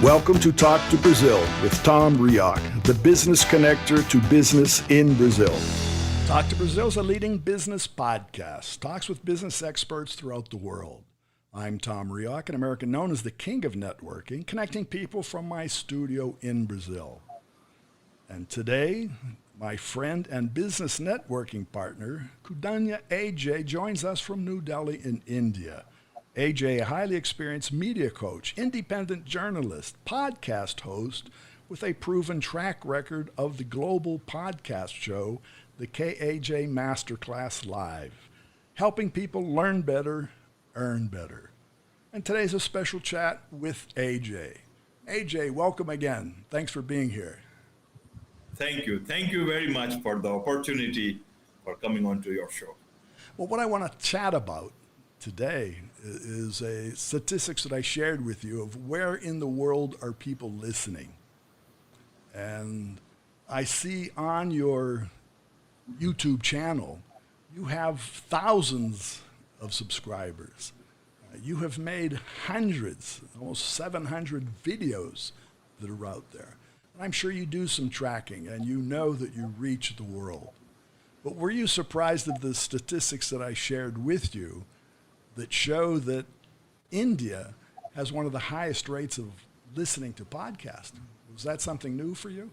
Welcome to Talk to Brazil with Tom Reaoch, the business connector to business in Brazil. Talk to Brazil is a leading business podcast, talks with business experts throughout the world. I'm Tom Reaoch, an American known as the king of networking, connecting people from my studio in Brazil. And today, my friend and business networking partner, Khudania Ajay, joins us from New Delhi in India. Ajay, a highly experienced media coach, independent journalist, podcast host with a proven track record of the global podcast show, the KAJ Masterclass Live, helping people learn better, earn better. And today's a special chat with Ajay. Ajay, welcome again. Thanks for being here. Thank you. Thank you very much for the opportunity for coming on to your show. Well, what I want to chat about today is a statistics that I shared with you of where in the world are people listening. And I see on your YouTube channel, you have thousands of subscribers. You have made hundreds, almost 700 videos that are out there. And I'm sure you do some tracking and you know that you reach the world. But were you surprised at the statistics that I shared with you that show that India has one of the highest rates of listening to podcasts? Was that something new for you?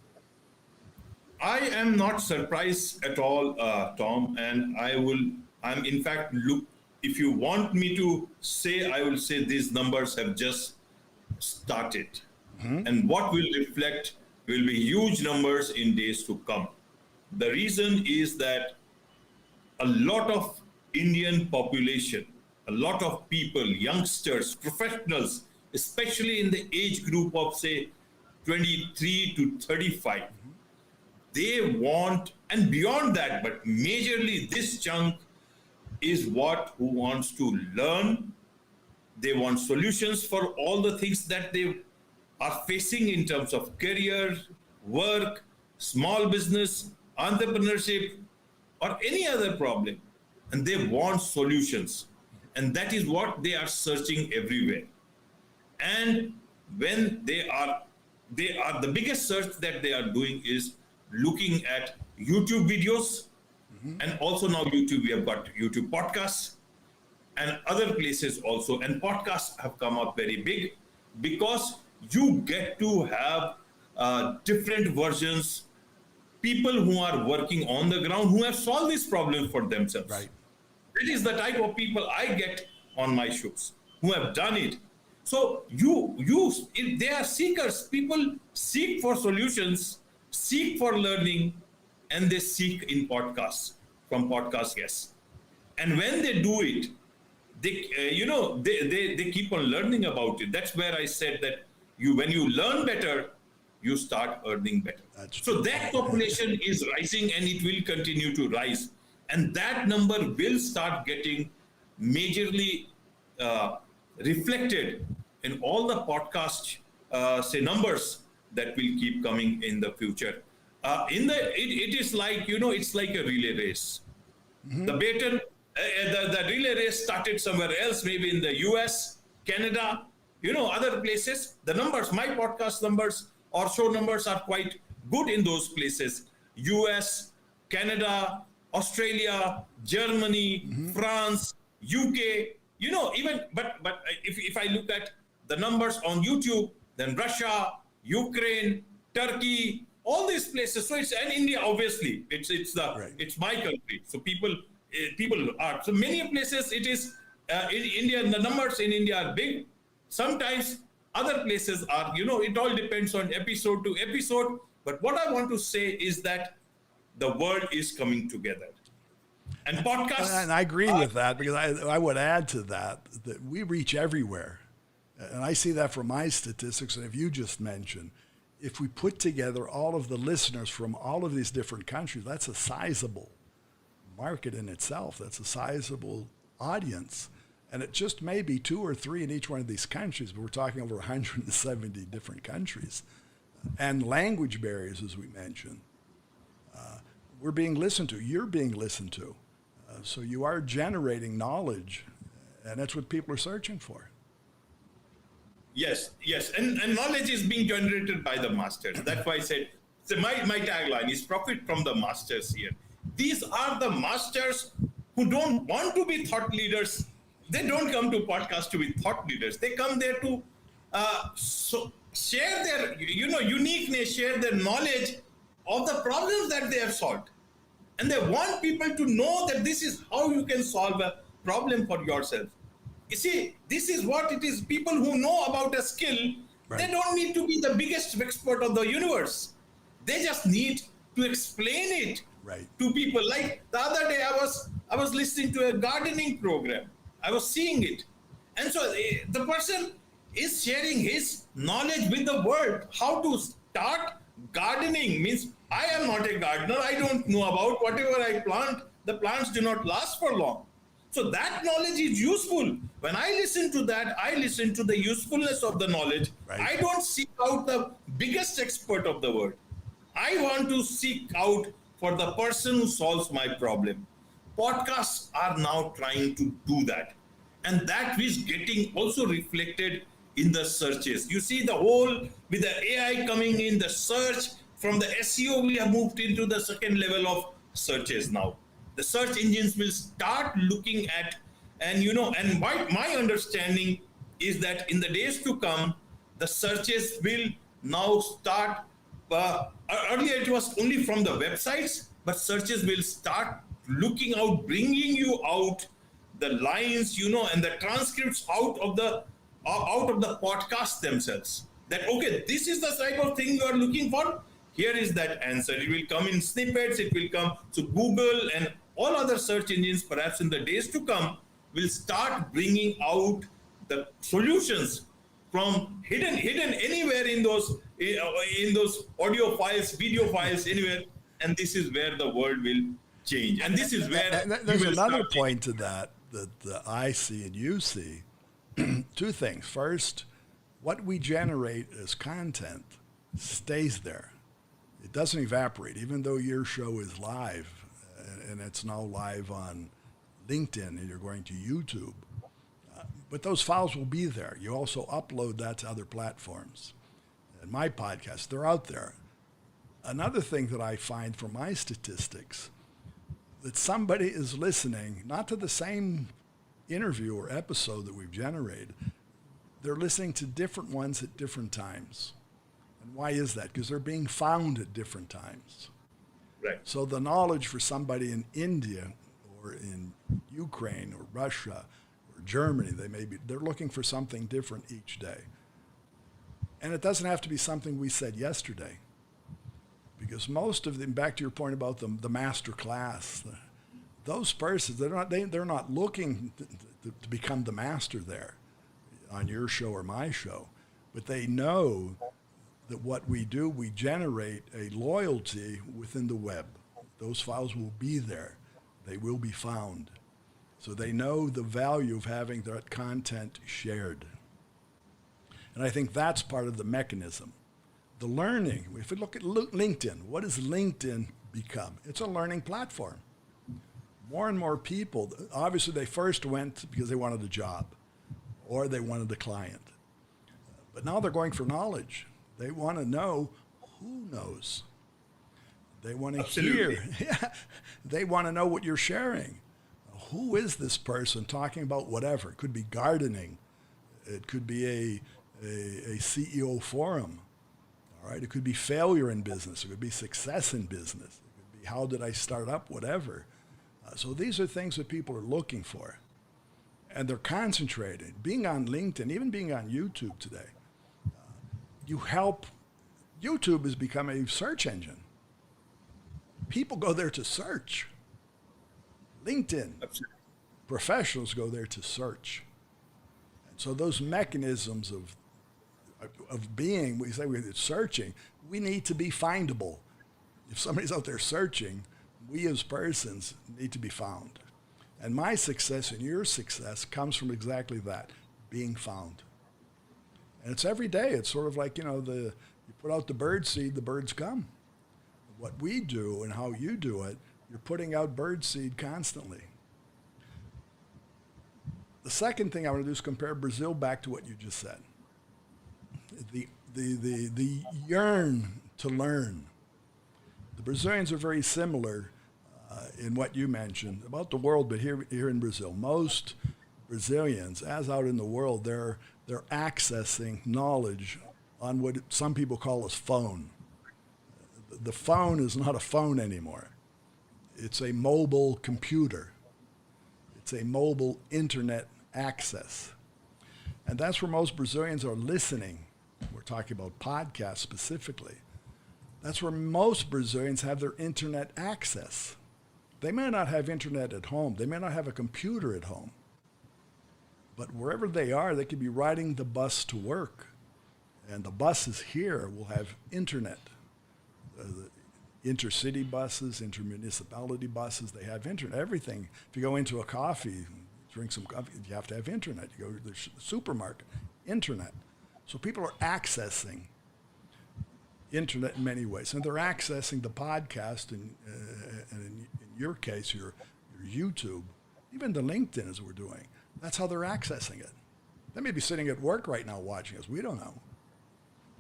I am not surprised at all, Tom, and I'm in fact, if you want me to say, I will say these numbers have just started. Mm-hmm. And what will reflect will be huge numbers in days to come. The reason is that a lot of Indian population, a lot of people, youngsters, professionals, especially in the age group of, say, 23 to 35, they want, and beyond that, but majorly this chunk is who wants to learn. They want solutions for all the things that they are facing in terms of career, work, small business, entrepreneurship, or any other problem. And they want solutions. And that is what they are searching everywhere. And when they are the biggest search that they are doing is looking at YouTube videos. Mm-hmm. And also now YouTube, we have got YouTube podcasts and other places also. And podcasts have come up very big because you get to have different versions, people who are working on the ground, who have solved this problem for themselves. Right. That is the type of people I get on my shows, who have done it. So they are seekers. People seek for solutions, seek for learning, and they seek in podcasts, from podcast guests. And when they do it, they keep on learning about it. That's where I said that when you learn better, you start earning better. So that population is rising and it will continue to rise. And that number will start getting majorly reflected in all the podcast numbers that will keep coming in the future. It is like, it's like a relay race. Mm-hmm. The relay race started somewhere else, maybe in the US, Canada, other places. The numbers, my podcast numbers or show numbers are quite good in those places. US, Canada, Australia, Germany, mm-hmm. France, UK, but if I look at the numbers on YouTube, then Russia, Ukraine, Turkey, all these places. So and India, obviously, it's my country. So people are, so many places it is in India, and the numbers in India are big. Sometimes other places are, it all depends on episode to episode. But what I want to say is that the world is coming together. And podcasts... And I agree with that, because I would add to that we reach everywhere. And I see that from my statistics. And if you just mentioned, if we put together all of the listeners from all of these different countries, that's a sizable market in itself. That's a sizable audience. And it just may be 2 or 3 in each one of these countries, but we're talking over 170 different countries. And language barriers, as we mentioned. We're being listened to. You're being listened to. So you are generating knowledge, and that's what people are searching for. Yes. And knowledge is being generated by the masters. That's why I said, so my tagline is profit from the masters here. These are the masters who don't want to be thought leaders. They don't come to podcast to be thought leaders. They come there to share their uniqueness, share their knowledge of the problems that they have solved. And they want people to know that this is how you can solve a problem for yourself. You see, this is what it is. People who know about a skill, right, they don't need to be the biggest expert of the universe. They just need to explain it, right, to people. Like the other day, I was listening to a gardening program. I was seeing it. And so the person is sharing his knowledge with the world. How to start gardening means I am not a gardener. I don't know about whatever I plant. The plants do not last for long. So that knowledge is useful. When I listen to that, I listen to the usefulness of the knowledge. Right. I don't seek out the biggest expert of the world. I want to seek out for the person who solves my problem. Podcasts are now trying to do that. And that is getting also reflected in the searches. You see the whole, with the AI coming in, the search, from the SEO, we have moved into the second level of searches now. The search engines will start looking at, and my understanding is that in the days to come, the searches will now start, earlier it was only from the websites, but searches will start looking out, bringing you out the lines, and the transcripts out of the podcast themselves. That, okay, this is the type of thing you are looking for. Here is that answer. It will come in snippets. It will come to Google and all other search engines, perhaps in the days to come, will start bringing out the solutions from hidden anywhere in those audio files, video files, anywhere. And this is where the world will change. And this is where there's another point to that I see and you see. Two things. First, what we generate as content stays there. It doesn't evaporate, even though your show is live, and it's now live on LinkedIn, and you're going to YouTube. But those files will be there. You also upload that to other platforms. And my podcast, they're out there. Another thing that I find from my statistics, that somebody is listening, not to the same interview or episode that we've generated, they're listening to different ones at different times. And why is that? Because they're being found at different times. Right. So the knowledge for somebody in India or in Ukraine or Russia or Germany, they're looking for something different each day. And it doesn't have to be something we said yesterday. Because most of them, back to your point about the master class, those persons, they're not looking to become the master there on your show or my show, but they know that what we do, we generate a loyalty within the web. Those files will be there. They will be found. So they know the value of having that content shared. And I think that's part of the mechanism. The learning, if we look at LinkedIn, what has LinkedIn become? It's a learning platform. More and more people, obviously they first went because they wanted a job or they wanted a client. But now they're going for knowledge. They want to know who knows. They want to hear. Yeah, they want to know what you're sharing. Who is this person talking about whatever? It could be gardening. It could be a CEO forum. All right, it could be failure in business. It could be success in business. It could be how did I start up, whatever. So these are things that people are looking for. And they're concentrated. Being on LinkedIn, even being on YouTube today, you help. YouTube has become a search engine. People go there to search. LinkedIn, absolutely, professionals go there to search. And so those mechanisms of being, we say we're searching, we need to be findable. If somebody's out there searching, we as persons need to be found. And my success and your success comes from exactly that, being found. And it's every day. It's sort of like, you put out the bird seed, the birds come. What we do and how you do it, you're putting out bird seed constantly. The second thing I want to do is compare Brazil back to what you just said. the yearn to learn. The Brazilians are very similar in what you mentioned about the world, but here in Brazil, most Brazilians, as out in the world, they're accessing knowledge on what some people call a phone. The phone is not a phone anymore. It's a mobile computer. It's a mobile internet access. And that's where most Brazilians are listening. We're talking about podcasts specifically. That's where most Brazilians have their internet access. They may not have internet at home. They may not have a computer at home. But wherever they are, they could be riding the bus to work. And the buses here will have internet. The intercity buses, intermunicipality buses, they have internet. Everything. If you go into a coffee, drink some coffee, you have to have internet. You go to the supermarket, internet. So people are accessing internet in many ways. And they're accessing the podcast, and in your case, your YouTube, even the LinkedIn as we're doing. That's how they're accessing it. They may be sitting at work right now watching us. We don't know.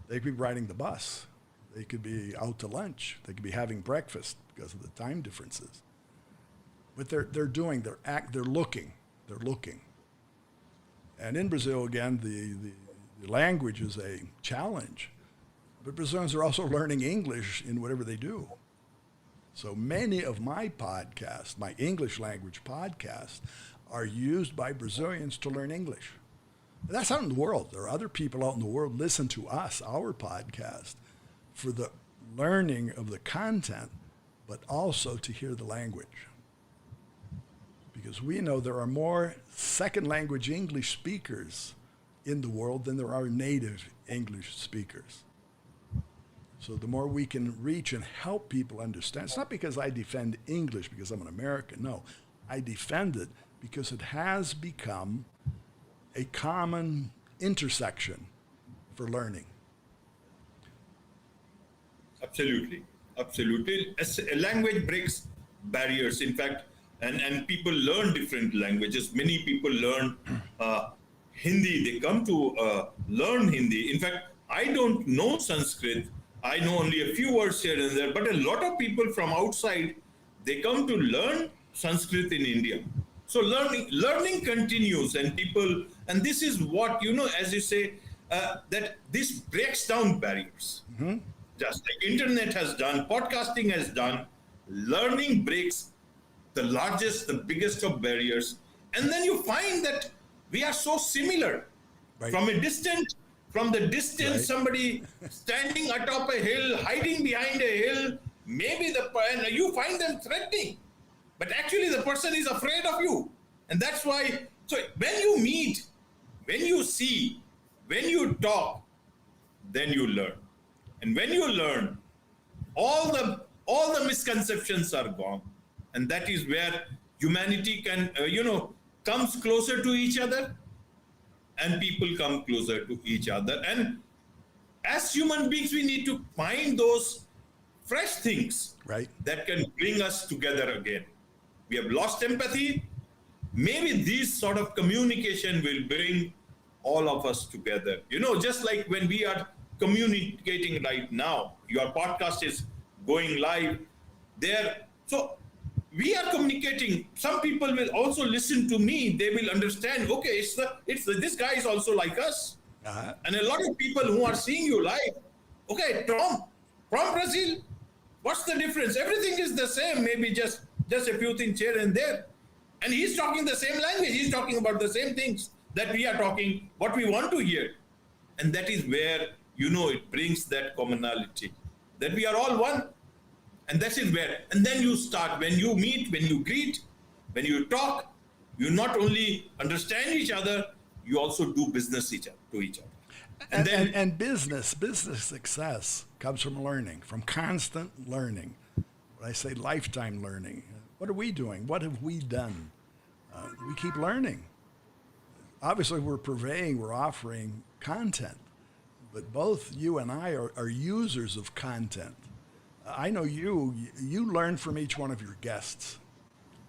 They could be riding the bus. They could be out to lunch. They could be having breakfast because of the time differences. But they're looking. They're looking. And in Brazil, again, the language is a challenge. But Brazilians are also learning English in whatever they do. So many of my podcasts, my English language podcasts, are used by Brazilians to learn English. That's out in the world. There are other people out in the world listen to us, our podcast, for the learning of the content, but also to hear the language. Because we know there are more second language English speakers in the world than there are native English speakers. So the more we can reach and help people understand, it's not because I defend English because I'm an American. No, I defend it because it has become a common intersection for learning. Absolutely. A language breaks barriers, in fact, and people learn different languages. Many people learn Hindi. They come to learn Hindi. In fact, I don't know Sanskrit. I know only a few words here and there, but a lot of people from outside, they come to learn Sanskrit in India. So learning continues, and this is what, as you say, that this breaks down barriers. Mm-hmm. Just like internet has done, podcasting has done, learning breaks the biggest of barriers. And then you find that we are so similar. Right. From the distance, right. Somebody standing atop a hill, hiding behind a hill, maybe and you find them threatening. But actually the person is afraid of you. And that's why, so when you meet, when you see, when you talk, then you learn. And when you learn, all the misconceptions are gone. And that is where humanity can, comes closer to each other, and people come closer to each other. And as human beings, we need to find those fresh things, right, that can bring us together again. We have lost empathy. Maybe this sort of communication will bring all of us together. Just like when we are communicating right now, your podcast is going live there. So we are communicating. Some people will also listen to me. They will understand, okay, this guy is also like us. Uh-huh. And a lot of people who are seeing you live, okay, Tom, from Brazil, what's the difference? Everything is the same, maybe just a few things here and there. And he's talking the same language. He's talking about the same things that we are talking, what we want to hear. And that is where, it brings that commonality, that we are all one. And that is where, and then you start, when you meet, when you greet, when you talk, you not only understand each other, you also do business to each other. And business success comes from learning, from constant learning. When I say lifetime learning, what are we doing? What have we done? We keep learning. Obviously, we're offering content, but both you and I are users of content. I know you learn from each one of your guests.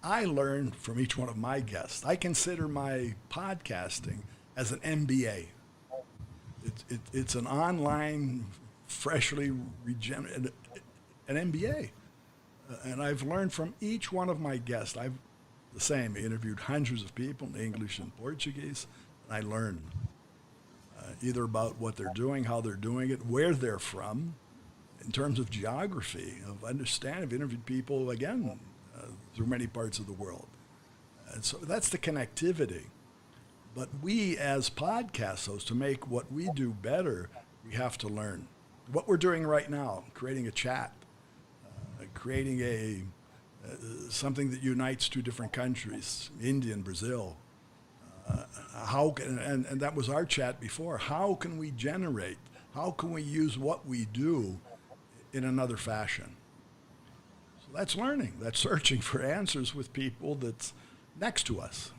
I learn from each one of my guests. I consider my podcasting as an MBA. It's an online, freshly regenerated, an MBA. And I've learned from each one of my guests. I've the same, interviewed hundreds of people in English and Portuguese, and I learned either about what they're doing, how they're doing it, where they're from, in terms of geography, of understanding. I've interviewed people, again, through many parts of the world. And so that's the connectivity. But we as podcast hosts, to make what we do better, we have to learn. What we're doing right now, creating a chat, creating something that unites two different countries, India and Brazil. And that was our chat before. How can we generate? How can we use what we do in another fashion? So that's learning. That's searching for answers with people that's next to us.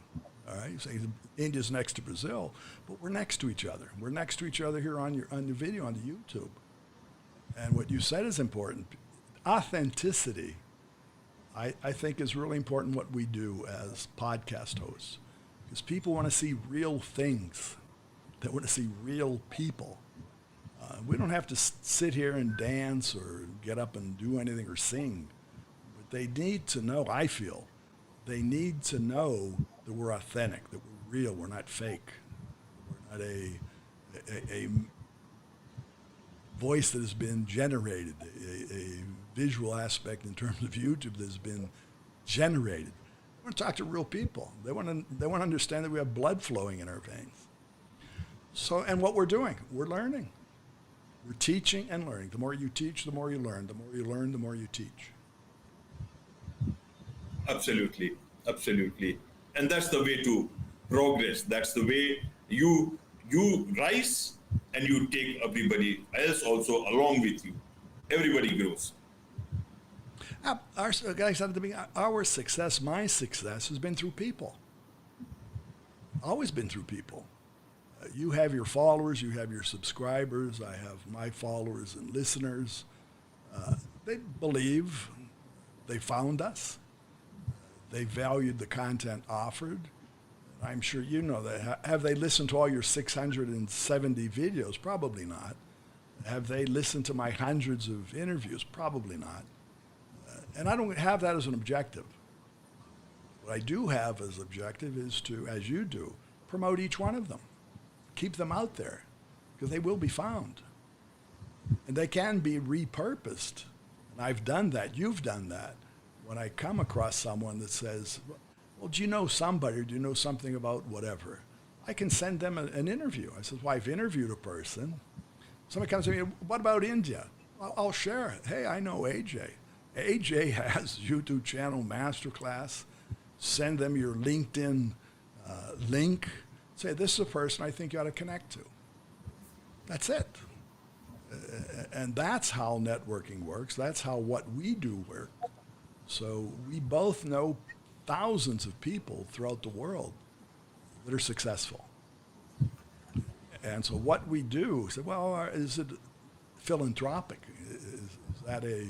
All right, you say India's next to Brazil, but we're next to each other. We're next to each other here on the video on the YouTube. And what you said is important. Authenticity, I think, is really important what we do as podcast hosts, because people want to see real things. They want to see real people. We don't have to sit here and dance or get up and do anything or sing, but they need to know, I feel, they need to know that we're authentic, that we're real, we're not fake, we're not a voice that has been generated, a visual aspect in terms of YouTube that has been generated. I want to talk to real people. They want to understand that we have blood flowing in our veins. So, and what we're doing, we're learning. We're teaching and learning. The more you teach, the more you learn. The more you learn, the more you teach. Absolutely, absolutely. And that's the way to progress. That's the way you rise and you take everybody else also along with you. Everybody grows. Our guys, at the beginning, our success, my success, has been through people. Always been through people. You have your followers, you have your subscribers. I have my followers and listeners. They believe, they found us. They valued the content offered. I'm sure you know that. Have they listened to all your 670 videos? Probably not. Have they listened to my hundreds of interviews? Probably not. And I don't have that as an objective. What I do have as objective is to, as you do, promote each one of them. Keep them out there, because they will be found. And they can be repurposed. And I've done that. You've done that. When I come across someone that says, well, do you know somebody, or do you know something about whatever? I can send them an interview. I said, well, I've interviewed a person. Somebody comes to me, what about India? I'll share it. Hey, I know AJ. AJ has YouTube channel Masterclass. Send them your LinkedIn link. Say, this is a person I think you ought to connect to. That's it. And that's how networking works. That's how what we do works. So we both know thousands of people throughout the world that are successful. And so what we do, say, well, is it philanthropic? Is that a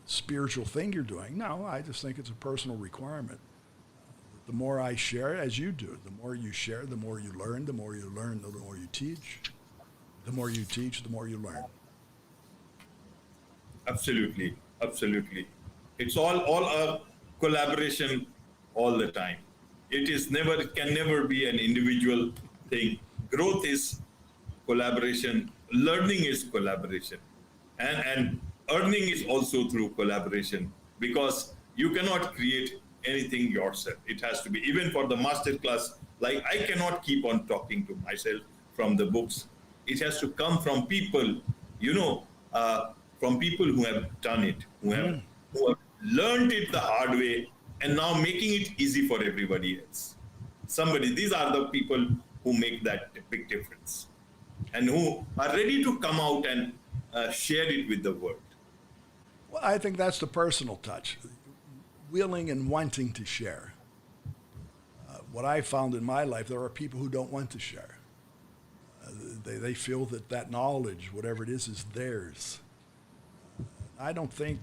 spiritual thing you're doing? No, I just think it's a personal requirement. The more I share, as you do, the more you share, the more you learn, the more you learn, the more you teach. The more you teach, the more you learn. Absolutely, absolutely. It's all a collaboration all the time. It can never be an individual thing. Growth is collaboration. Learning is collaboration. And earning is also through collaboration, because you cannot create anything yourself. It has to be, even for the masterclass, like I cannot keep on talking to myself from the books. It has to come from people, from people who have done it, who have learned it the hard way, and now making it easy for everybody else. These are the people who make that big difference, and who are ready to come out and share it with the world. Well, I think that's the personal touch, willing and wanting to share. What I found in my life, there are people who don't want to share. They feel that knowledge, whatever it is theirs. I don't think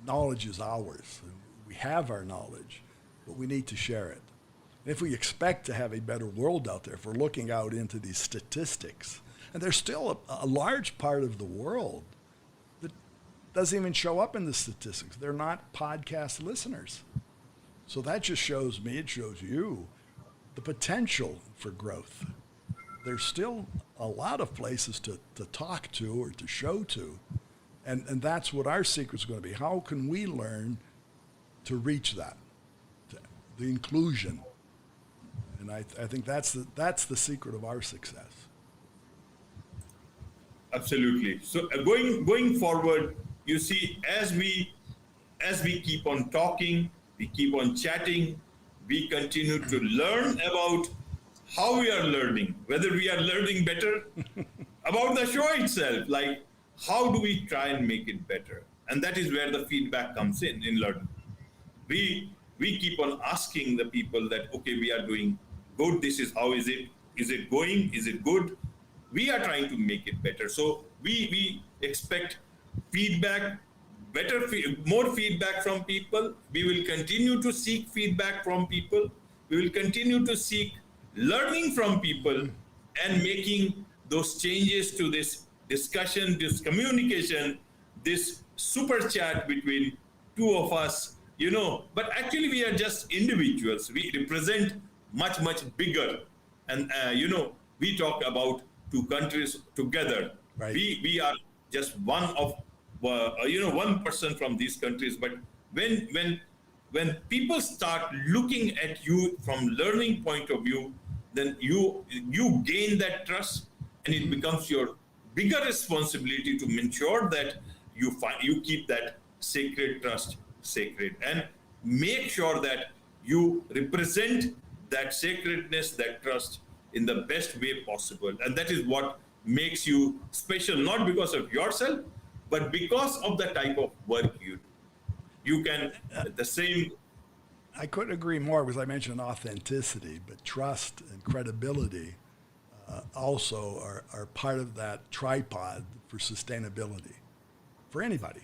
knowledge is ours. We have our knowledge, but we need to share it. And if we expect to have a better world out there, if we're looking out into these statistics, And there's still a large part of the world that doesn't even show up in the statistics. They're not podcast listeners. So that just shows me, it shows you, the potential for growth. There's still a lot of places to talk to or to show to. And that's what our secret's going to be. How can we learn to reach that, the inclusion? And I think that's the secret of our success. Absolutely. So going forward, you see, as we keep on talking, we keep on chatting, we continue to learn about how we are learning, whether we are learning better about the show itself, like how do we try and make it better? And that is where the feedback comes in learning. We keep on asking the people that, okay, we are doing good. This is how is it going? Is it good? We are trying to make it better. So we expect feedback, more feedback from people. We will continue to seek feedback from people. We will continue to seek learning from people and making those changes to this discussion, this communication, this super chat between two of us, but actually we are just individuals. We represent much, much bigger. And, we talk about two countries together. Right. We are just one person from these countries. But when people start looking at you from learning point of view, then you gain that trust, and it becomes your bigger responsibility to ensure that you keep that sacred trust sacred, and make sure that you represent that sacredness, that trust in the best way possible. And that is what makes you special, not because of yourself, but because of the type of work you do. You can, the same. I couldn't agree more, because I mentioned authenticity, but trust and credibility also are part of that tripod for sustainability for anybody.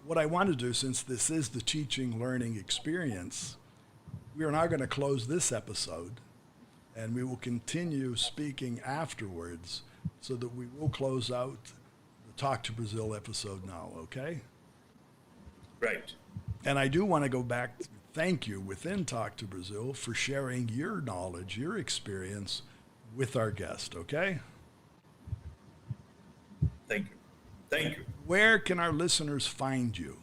What I want to do, since this is the teaching learning experience, we are now going to close this episode, and we will continue speaking afterwards, so that we will close out the Talk to Brazil episode now, okay? Right. And I do want to go back to thank you within Talk to Brazil for sharing your knowledge, your experience with our guest, okay? Thank you. Thank you. Where can our listeners find you?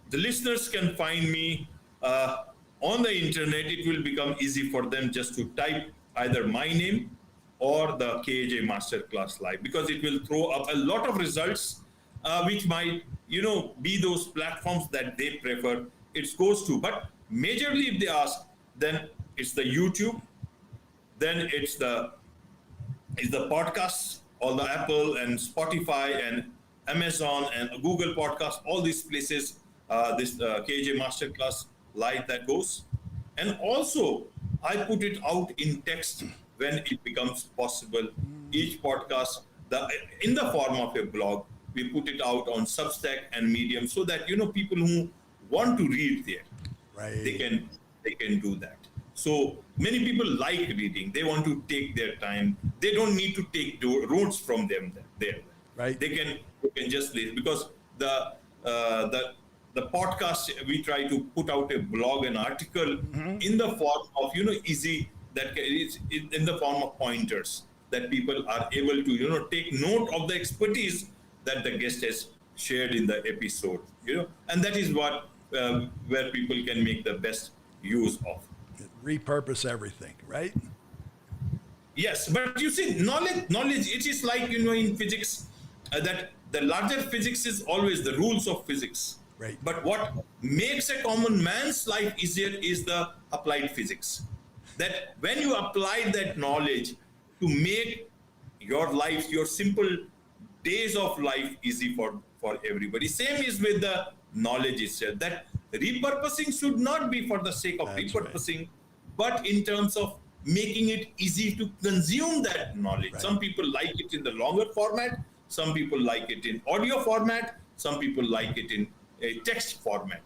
The listeners can find me on the internet. It will become easy for them just to type either my name or the KAJ Masterclass Live, because it will throw up a lot of results, which might, be those platforms that they prefer. It goes to, but majorly if they ask, then it's the YouTube, then it's the podcasts, all the Apple and Spotify and Amazon and Google Podcasts, all these places, this KAJ Masterclass Live that goes. And also, I put it out in text when it becomes possible. Each podcast, in the form of a blog, we put it out on Substack and Medium, so that people who want to read there, right, they can do that. So many people like reading. They want to take their time. They don't need to take notes from them there. Right. They can just listen, because the podcast, we try to put out a blog, an article in the form of easy, that is in the form of pointers, that people are able to take note of the expertise that the guest has shared in the episode. And that is what where people can make the best use of. Repurpose everything, right? Yes, but you see, knowledge, it is like, in physics, that the larger physics is always the rules of physics. Right. But what makes a common man's life easier is the applied physics. That when you apply that knowledge to make your life, your simple days of life easy for everybody. Same is with the knowledge itself, that repurposing should not be for the sake of repurposing, right, but in terms of making it easy to consume that knowledge. Right. Some people like it in the longer format, some people like it in audio format, some people like it in a text format.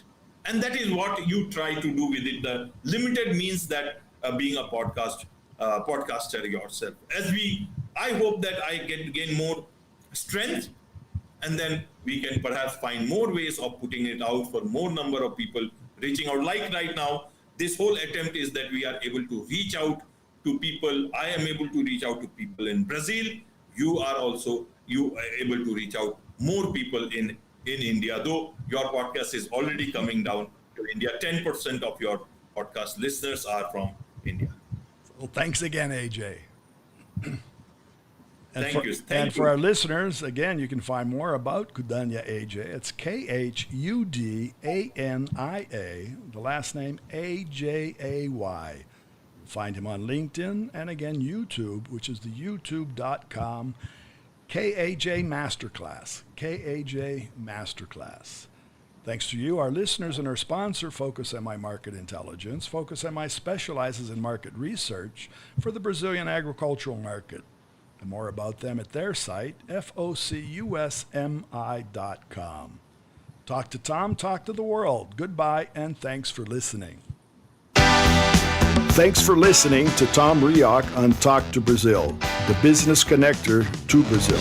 And that is what you try to do with it, the limited means that being a podcast podcaster yourself. I hope that I gain more strength, and then we can perhaps find more ways of putting it out for more number of people reaching out. Like right now, this whole attempt is that we are able to reach out to people. I am able to reach out to people in Brazil. You are able to reach out more people in India, though your podcast is already coming down to India. 10% of your podcast listeners are from India. Well, thanks again, AJ. Thank you. For our listeners, again, you can find more about Khudania Ajay. It's Khudania, the last name Ajay. Find him on LinkedIn and again YouTube, which is the youtube.com KAJ Masterclass. KAJ Masterclass. Thanks to you, our listeners, and our sponsor, Focus MI Market Intelligence. Focus MI specializes in market research for the Brazilian agricultural market. And more about them at their site, focusmi.com. Talk to Tom, talk to the world. Goodbye, and thanks for listening. Thanks for listening to Tom Reaoch on Talk to Brazil, the business connector to Brazil.